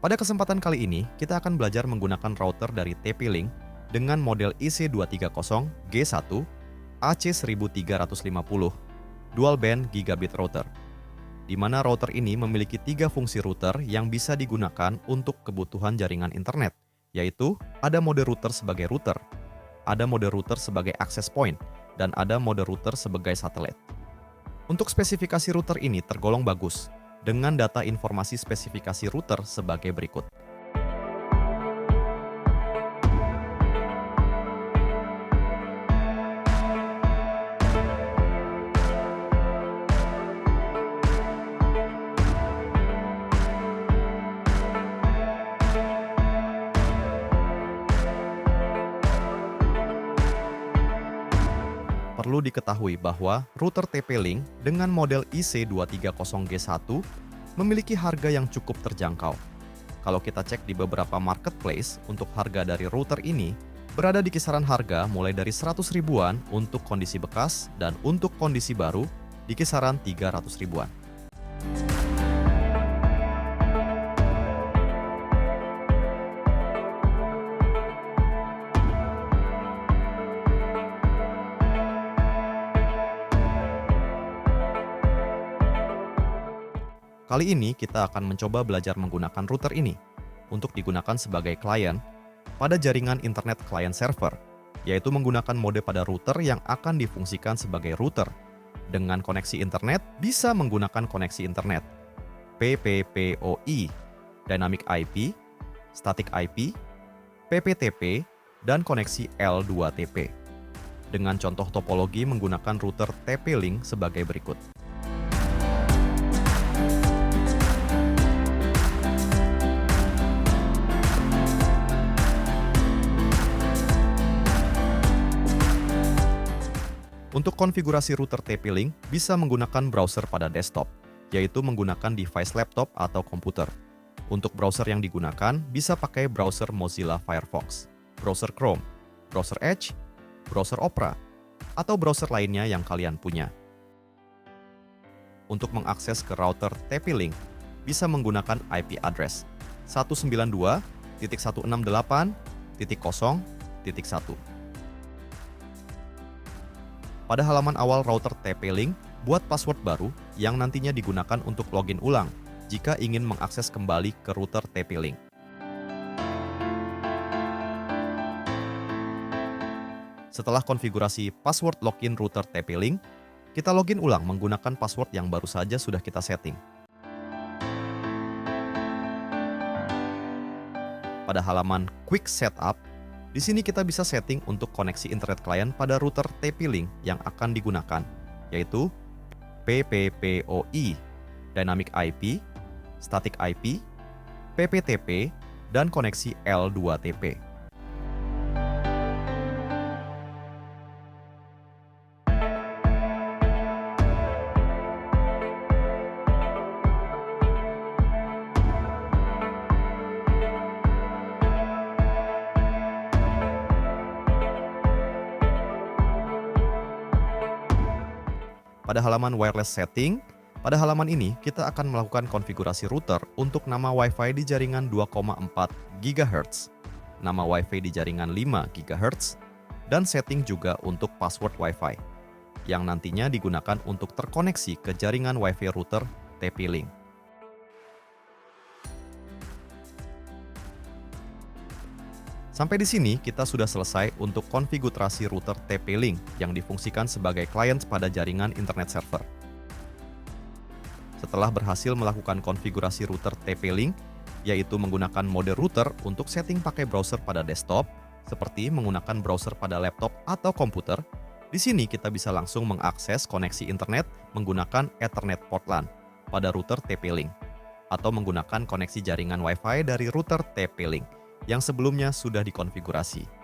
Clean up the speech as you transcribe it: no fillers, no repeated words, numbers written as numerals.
Pada kesempatan kali ini, kita akan belajar menggunakan router dari TP-Link dengan model IC230G1 AC1350 Dual Band Gigabit Router, di mana router ini memiliki 3 fungsi router yang bisa digunakan untuk kebutuhan jaringan internet, yaitu ada mode router sebagai router, ada mode router sebagai access point, dan ada mode router sebagai satelit. Untuk spesifikasi router ini tergolong bagus, dengan data informasi spesifikasi router sebagai berikut. Perlu diketahui bahwa router TP-Link dengan model IC230G1 memiliki harga yang cukup terjangkau. Kalau kita cek di beberapa marketplace, untuk harga dari router ini berada di kisaran harga mulai dari 100 ribuan untuk kondisi bekas dan untuk kondisi baru di kisaran 300 ribuan. Kali ini kita akan mencoba belajar menggunakan router ini untuk digunakan sebagai klien pada jaringan internet client server, yaitu menggunakan mode pada router yang akan difungsikan sebagai router. Dengan koneksi internet bisa menggunakan koneksi internet PPPoE, Dynamic IP, Static IP, PPTP, dan koneksi L2TP. Dengan contoh topologi menggunakan router TP-Link sebagai berikut. Untuk konfigurasi router TP-Link bisa menggunakan browser pada desktop, yaitu menggunakan device laptop atau komputer. Untuk browser yang digunakan bisa pakai browser Mozilla Firefox, browser Chrome, browser Edge, browser Opera, atau browser lainnya yang kalian punya. Untuk mengakses ke router TP-Link bisa menggunakan IP address 192.168.0.1. Pada halaman awal router TP-Link, buat password baru yang nantinya digunakan untuk login ulang jika ingin mengakses kembali ke router TP-Link. Setelah konfigurasi password login router TP-Link, kita login ulang menggunakan password yang baru saja sudah kita setting. Pada halaman Quick Setup, di sini kita bisa setting untuk koneksi internet klien pada router TP-Link yang akan digunakan, yaitu PPPoE, Dynamic IP, Static IP, PPTP, dan koneksi L2TP. Pada halaman wireless setting, pada halaman ini kita akan melakukan konfigurasi router untuk nama Wi-Fi di jaringan 2,4 GHz, nama Wi-Fi di jaringan 5 GHz, dan setting juga untuk password Wi-Fi, yang nantinya digunakan untuk terkoneksi ke jaringan Wi-Fi router TP-Link. Sampai di sini kita sudah selesai untuk konfigurasi router TP-Link yang difungsikan sebagai klien pada jaringan internet server. Setelah berhasil melakukan konfigurasi router TP-Link, yaitu menggunakan mode router untuk setting pakai browser pada desktop, seperti menggunakan browser pada laptop atau komputer, di sini kita bisa langsung mengakses koneksi internet menggunakan Ethernet port LAN pada router TP-Link, atau menggunakan koneksi jaringan Wi-Fi dari router TP-Link yang sebelumnya sudah dikonfigurasi.